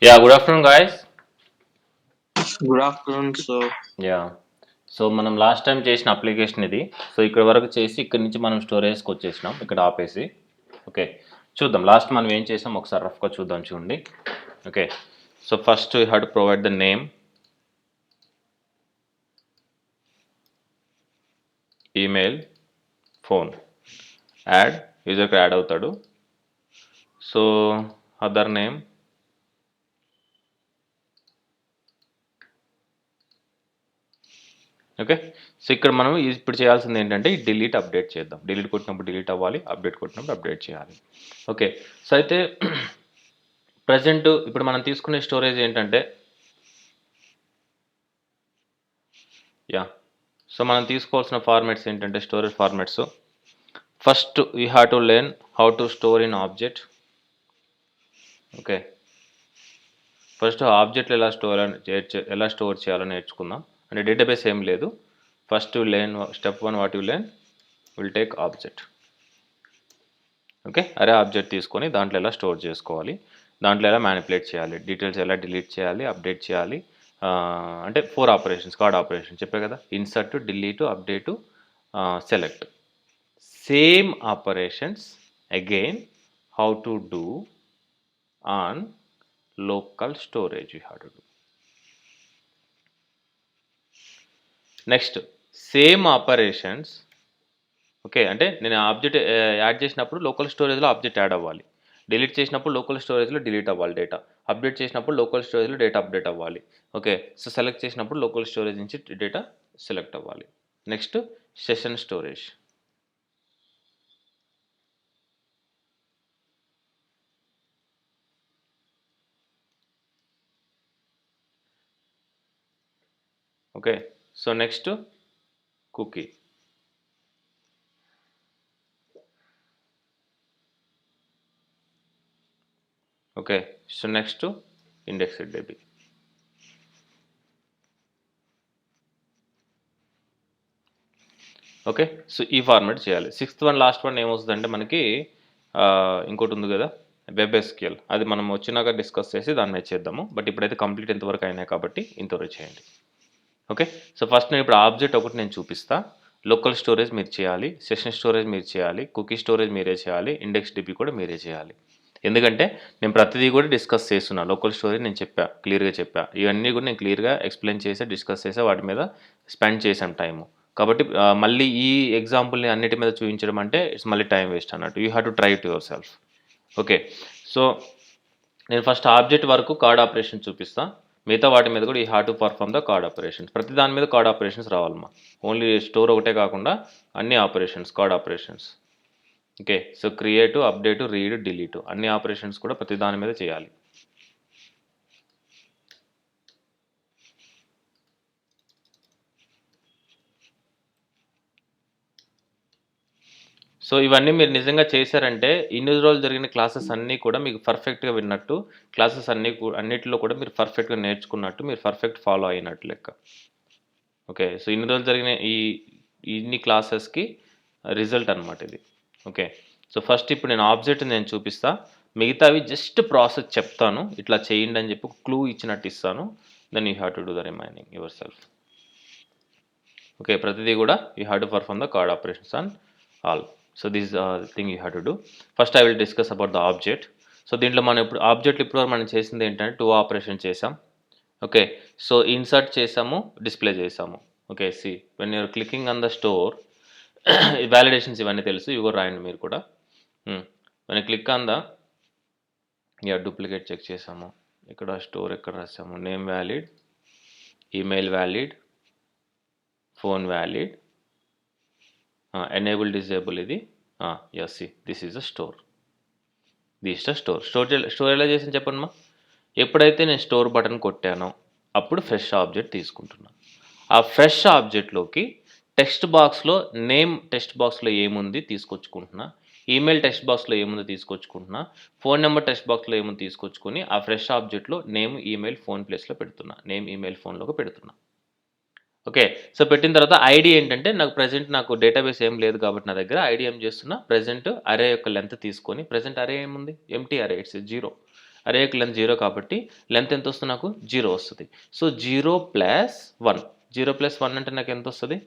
Yeah, good afternoon, guys. Good afternoon, sir. Yeah. So మనం last time చేసిన application ఇది. So ఇక్కడ వరకు చేసి ఇక్కడ నుంచి మనం స్టోరేజ్కి వచ్చేసినాం. ఇక్కడ ఆపేసి ఓకే చూద్దాం లాస్ట్ మనం ఏం చేసాం ఒకసారి రఫ్గా చూద్దాం చూడండి. Okay so first you have to provide the name, email, phone. Add యూజర్కి యాడ్ అవుతాడు. So other name, okay. So ఇక్కడ మనం ఇప్పుడు చేయాల్సింది ఏంటంటే ఈ డిలీట్ అప్డేట్ చేద్దాం. డిలీట్ కొట్టినప్పుడు డిలీట్ అవ్వాలి, అప్డేట్ కొట్టినప్పుడు అప్డేట్ చేయాలి. ఓకే సో అయితే ప్రజెంట్ ఇప్పుడు మనం తీసుకునే స్టోరేజ్ ఏంటంటే సో మనం తీసుకోవాల్సిన ఫార్మాట్స్ ఏంటంటే storage formats. First we have to learn how to store in object. Okay first ఆబ్జెక్ట్లు ఎలా స్టోర్ చేయాలో నేర్చుకుందాం. అంటే డేటాబేస్ ఏం లేదు. First learn step 1 what you learn will take object. Okay array object తీసుకొని దాంట్లో ఎలా స్టోర్ చేసుకోవాలి, దాంట్లో ఎలా మ్యానిపులేట్ చేయాలి, డీటెయిల్స్ ఎలా డిలీట్ చేయాలి, అప్డేట్ చేయాలి. అంటే 4 ఆపరేషన్స్, కార్డ్ ఆపరేషన్ చెప్పే కదా, insert, delete, update, select. Same operations again how to do on local storage you have to do. Next same operations okay అంటే నేను ఆబ్జెక్ట్ యాడ్ చేసినప్పుడు లోకల్ స్టోరేజ్లో ఆబ్జెక్ట్ యాడ్ అవ్వాలి, డిలీట్ చేసినప్పుడు లోకల్ స్టోరేజ్లో delete అవ్వాలి డేటా, అప్డేట్ చేసినప్పుడు local స్టోరేజ్లో డేటా అప్డేట్ అవ్వాలి. ఓకే సో సెలెక్ట్ చేసినప్పుడు లోకల్ స్టోరేజ్ నుంచి డేటా సెలెక్ట్ అవ్వాలి. Next session storage. Okay so next cookie. Okay so next indexed డేబీ. Okay so ఈ ఫార్మాట్ చేయాలి. 6th వన్ లాస్ట్ వన్ ఏమొస్తుందంటే మనకి ఇంకోటి ఉంది కదా వెబ్ ఎస్క్యూఎల్, అది మనం వచ్చినాక డిస్కస్ చేసి దాని మీద చేద్దాము. బట్ ఇప్పుడైతే కంప్లీట్ ఎంతవరకు అయినాయి కాబట్టి ఇంతవరకు చేయండి. ఓకే సో ఫస్ట్ నేను ఇప్పుడు ఆబ్జెక్ట్ ఒకటి నేను చూపిస్తా. లోకల్ స్టోరేజ్ మీరు చేయాలి, సెషన్ స్టోరేజ్ మీరు చేయాలి, కుకీ స్టోరేజ్ మీరే చేయాలి, ఇండెక్స్ డిబి కూడా మీరే చేయాలి. ఎందుకంటే నేను ప్రతిదీ కూడా డిస్కస్ చేస్తున్నా. లోకల్ స్టోరేజ్ నేను చెప్పా, క్లియర్గా చెప్పా, ఇవన్నీ కూడా నేను క్లియర్గా ఎక్స్ప్లెయిన్ చేసి డిస్కస్ చేసా, వాటి మీద స్పెండ్ చేసాం టైము. కాబట్టి మళ్ళీ ఈ ఎగ్జాంపుల్ని అన్నిటి మీద చూపించడం అంటే ఇట్స్ మళ్ళీ టైం వేస్ట్ అన్నట్టు. You have to try to your self. Okay so నేను ఫస్ట్ ఆబ్జెక్ట్ వరకు కార్డ్ ఆపరేషన్ చూపిస్తా, మిగతా వాటి మీద కూడా ఈ have to perform the CRUD operations. ప్రతి దాని మీద కార్డ్ ఆపరేషన్స్ రావాలమ్మా. ఓన్లీ స్టోర్ ఒకటే కాకుండా అన్ని operations card operations. Okay so create, update, read, delete అన్ని ఆపరేషన్స్ కూడా ప్రతి దాని మీద చేయాలి. సో ఇవన్నీ మీరు నిజంగా చేశారంటే ఇన్ని రోజులు జరిగిన క్లాసెస్ అన్నీ కూడా మీకు పర్ఫెక్ట్గా విన్నట్టు, క్లాసెస్ అన్నిటిలో కూడా మీరు పర్ఫెక్ట్గా నేర్చుకున్నట్టు, మీరు పర్ఫెక్ట్ ఫాలో అయినట్టు లెక్క. ఓకే సో ఇన్ని రోజులు జరిగిన ఇన్ని క్లాసెస్కి రిజల్ట్ అనమాట ఇది. ఓకే సో ఫస్ట్ ఇప్పుడు నేను ఆబ్జెక్ట్ నేను చూపిస్తా, మిగతావి జస్ట్ ప్రాసెస్ చెప్తాను, ఇట్లా చేయండి అని చెప్పి క్లూ ఇచ్చినట్టు ఇస్తాను. Then you have to do the remaining yourself. Okay ప్రతిదీ కూడా you have to perform the CRUD operations on all. So this thing you have to do. First I will discuss about the object. So దీంట్లో మనం ఇప్పుడు object ఇప్పుడు మనం చేసింది ఏంటంటే 2 operation చేసాం. ఓకే సో ఇన్సర్ట్ చేసాము, డిస్ప్లే చేసాము. Okay see when you're clicking on the store validations ఇవన్నీ తెలుసు, ఇవి కూడా రాయండి మీరు కూడా. When click on the duplicate check చేసాము, ఇక్కడ స్టోర్ ఎక్కడ రాసాము, name valid, email valid, phone valid, enable disable ఇది. Yes see this is a store. This the store ఎలా చేసింది చెప్పండి మా. ఎప్పుడైతే నేను స్టోర్ బటన్ కొట్టానో అప్పుడు ఫ్రెష్ ఆబ్జెక్ట్ తీసుకుంటున్నా. ఆ ఫ్రెష్ ఆబ్జెక్ట్లోకి టెక్స్ట్ బాక్స్లో నేమ్ టెక్స్ట్ బాక్స్లో ఏముంది తీసుకొచ్చుకుంటున్నా, ఈమెయిల్ టెక్స్ట్ బాక్స్లో ఏముంది తీసుకొచ్చుకుంటున్నా, ఫోన్ నెంబర్ టెక్స్ట్ బాక్స్లో ఏముంది తీసుకొచ్చుకొని ఆ ఫ్రెష్ ఆబ్జెక్ట్లో నేమ్, ఈమెయిల్, ఫోన్ ప్లేస్లో పెడుతున్నా, నేమ్, ఈమెయిల్, ఫోన్లోకి పెడుతున్నా. ఓకే సో పెట్టిన తర్వాత ఐడి ఏంటంటే నాకు డేటాబేస్ ఏం లేదు కాబట్టి నా దగ్గర ఐడి ఏం చేస్తున్నా, ప్రజెంట్ అరే యొక్క లెంత్ తీసుకొని, ప్రజెంట్ అరే ఏముంది, ఎంటీ అరే, ఇట్స్ 0. అరే యొక్క లెంత్ 0 కాబట్టి లెంత్ ఎంత వస్తుంది నాకు 0 వస్తుంది. సో 0 ప్లస్ 1 0 ప్లస్ 1 అంటే నాకు ఎంత వస్తుంది?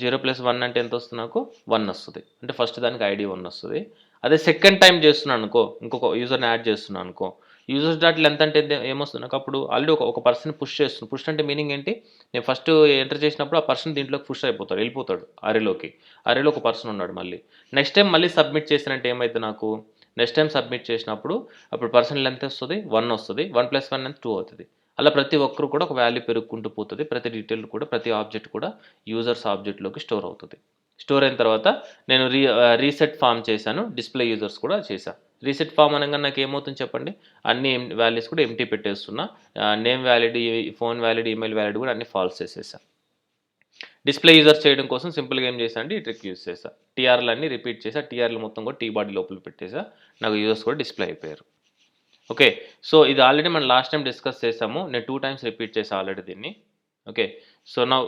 0 ప్లస్ 1 అంటే ఎంత వస్తుంది? నాకు 1 వస్తుంది. అంటే ఫస్ట్ దానికి ఐడి 1 వస్తుంది. అదే సెకండ్ టైం చేస్తున్నాను అనుకో, ఇంకొక యూజర్ని యాడ్ చేస్తున్నాను అనుకో, యూజర్స్ డాట్ లెంత్ అంటే ఏమొస్తుంది నాకు? అప్పుడు ఆల్రెడీ ఒక పర్సన్ పుష్ చేస్తుంది. పుష్ అంటే మీనింగ్ ఏంటి? నేను ఫస్ట్ ఎంటర్ చేసినప్పుడు ఆ పర్సన్ దీంట్లోకి పుష్ అయిపోతాడు, వెళ్ళిపోతాడు అరేలోకి. అరేలో ఒక పర్సన్ ఉన్నాడు. మళ్ళీ నెక్స్ట్ టైం మళ్ళీ సబ్మిట్ చేసినట్టు ఏమైతే నాకు నెక్స్ట్ టైం సబ్మిట్ చేసినప్పుడు అప్పుడు పర్సన్ లెంత్ వస్తుంది 1 వస్తుంది. 1 + 1 అంటే 2 అవుతుంది. అలా ప్రతి ఒక్కరు కూడా ఒక వాల్యూ పెరుగుకుంటూ పోతుంది. ప్రతి డీటెయిల్ కూడా ప్రతి ఆబ్జెక్ట్ కూడా యూజర్స్ ఆబ్జెక్ట్లోకి స్టోర్ అవుతుంది. స్టోర్ అయిన తర్వాత నేను రీసెట్ ఫామ్ చేశాను, డిస్ప్లే యూజర్స్ కూడా చేశాను. రీసెట్ ఫామ్ అనగా నాకు ఏమవుతుంది చెప్పండి? అన్ని వాల్యూస్ కూడా ఎంటీ పెట్టేస్తున్నా. Name valid, phone valid, email valid కూడా అన్ని ఫాల్స్ చేసేసాను. డిస్ప్లే యూజర్స్ చేయడం కోసం సింపుల్గా ఏం చేశాను అంటే ఈ ట్రిక్ యూజ్ చేశా. టీఆర్లు అన్ని రిపీట్ చేసా, టీఆర్లు మొత్తం కూడా టీ బాడీ లోపల పెట్టేసా. నాకు యూజర్స్ కూడా డిస్ప్లే అయిపోయారు. ఓకే, సో ఇది ఆల్రెడీ మనం లాస్ట్ టైం డిస్కస్ చేసాము. నేను 2 times రిపీట్ చేసా ఆల్రెడీ దీన్ని. Okay, so now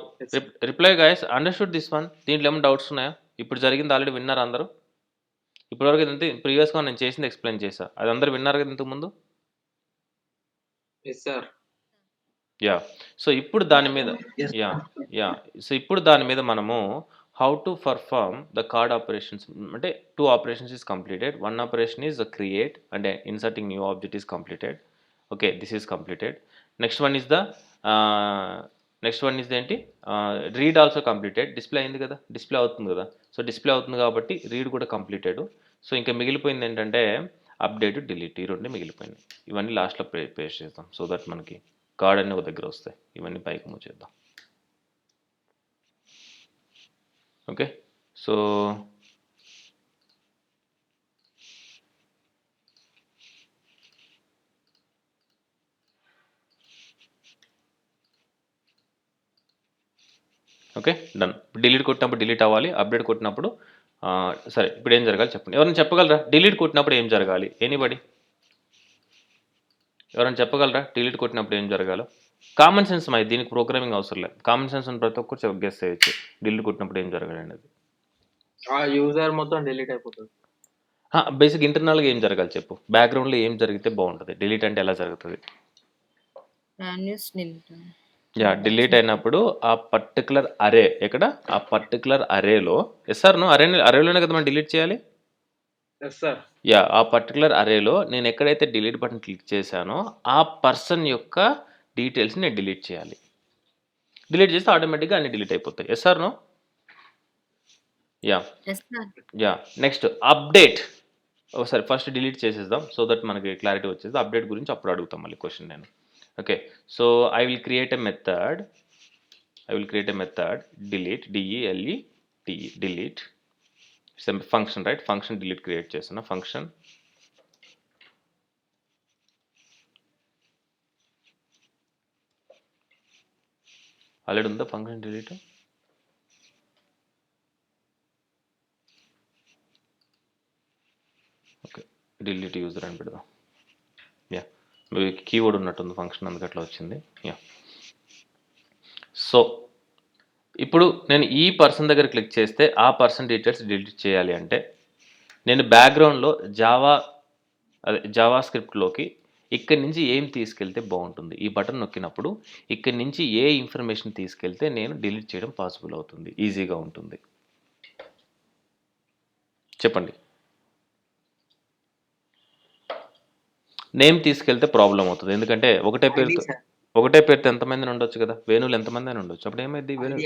reply guys, understood this one? దీంట్లో ఏమైనా డౌట్స్ ఉన్నాయా? ఇప్పుడు జరిగింది ఆల్రెడీ విన్నారు అందరూ? ఇప్పటివరకు ఇదంతా ప్రీవియస్గా నేను చేసింది ఎక్స్ప్లెయిన్ చేశా. అది అందరూ విన్నారు కదా ఇంతకుముందు? Yes, sir. యా, సో ఇప్పుడు దాని మీద సో ఇప్పుడు దాని మీద మనము how to perform the CRUD operations అంటే 2 operations is completed. 1 operation is create and inserting new object is completed. Okay, this is completed. Next one is the ఏంటి, read also completed. Display అయింది కదా, display అవుతుంది కదా. So display అవుతుంది కాబట్టి read కూడా completed. So ఇంకా మిగిలిపోయింది ఏంటంటే అప్డేట్, డిలీట్, ఈ రెండు మిగిలిపోయింది. ఇవన్నీ లాస్ట్లో పేస్ట్ చేద్దాం సో దట్ మనకి కార్డ్ అన్నీ ఒక దగ్గర వస్తాయి. ఇవన్నీ పైకి మూవ్ చేద్దాం. Okay, so okay done. Delete కొట్టినప్పుడు డిలీట్ అవ్వాలి, అప్డేట్ కొట్టినప్పుడు సరే ఇప్పుడు ఏం జరగాలి చెప్పండి. ఎవరైనా చెప్పగలరా? డిలీట్ కొట్టినప్పుడు ఏం జరగాలి? ఎనీబడి ఎవరైనా చెప్పగలరా? డిలీట్ కొట్టినప్పుడు ఏం జరగాలో? కామన్ సెన్స్ మరి, దీనికి ప్రోగ్రామింగ్ అవసరం లేదు. కామన్ సెన్స్ ఉన్న ప్రతి ఒక్కరు గెస్ చేయొచ్చు డిలీట్ కొట్టినప్పుడు ఏం జరగాలి అనేది. యూజర్ మొత్తం డిలీట్ అయిపోతుంది. బేసిక్ ఇంటర్నల్గా ఏం జరగాలి చెప్పు? బ్యాక్గ్రౌండ్లో ఏం జరిగితే బాగుంటుంది? డిలీట్ అంటే ఎలా జరుగుతుంది? యా, డిలీట్ అయినప్పుడు ఆ పర్టికులర్ అరే ఎక్కడ, ఆ పర్టికులర్ అరేలో ఎస్ఆర్ను అరేలోనే కదా మనం డిలీట్ చేయాలి. Yes sir. యా, ఆ పర్టికులర్ అరేలో నేను ఎక్కడైతే డిలీట్ బటన్ క్లిక్ చేశానో ఆ పర్సన్ యొక్క డీటెయిల్స్ నేను డిలీట్ చేయాలి. డిలీట్ చేస్తే ఆటోమేటిక్గా అన్ని డిలీట్ అయిపోతాయి. ఎస్ఆర్ను? Yeah yeah. Next update. ఒకసారి ఫస్ట్ డిలీట్ చేసేద్దాం సో దట్ మనకి క్లారిటీ వచ్చేది. అప్డేట్ గురించి అప్పుడు అడుగుతాం మళ్ళీ క్వశ్చన్ నేను. Okay, so I will create a method delete, delete, delete. It's a function, right? Function delete create చేస్తున్నా. ఫంక్షన్ ఆల్రెడీ ఉందా function delete? Okay, delete user అని పెడదాం. యా, కీవర్డ్ ఉన్నట్టుంది ఫంక్షన్, అందుకు అట్లా వచ్చింది. యా, సో ఇప్పుడు నేను ఈ పర్సన్ దగ్గర క్లిక్ చేస్తే ఆ పర్సన్ డీటెయిల్స్ డిలీట్ చేయాలి అంటే నేను బ్యాక్గ్రౌండ్లో జావా స్క్రిప్ట్లోకి ఇక్కడి నుంచి ఏం తీసుకెళ్తే బాగుంటుంది? ఈ బటన్ నొక్కినప్పుడు ఇక్కడి నుంచి ఏ ఇన్ఫర్మేషన్ తీసుకెళ్తే నేను డిలీట్ చేయడం పాసిబుల్ అవుతుంది, ఈజీగా ఉంటుంది చెప్పండి. నేమ్ తీసుకెళ్తే ప్రాబ్లం అవుతుంది, ఎందుకంటే ఒకటే పేరుతో ఎంతమంది ఉండొచ్చు కదా, వేణువులు ఎంతమంది అని ఉండొచ్చు. అప్పుడు ఏమైంది? వేణు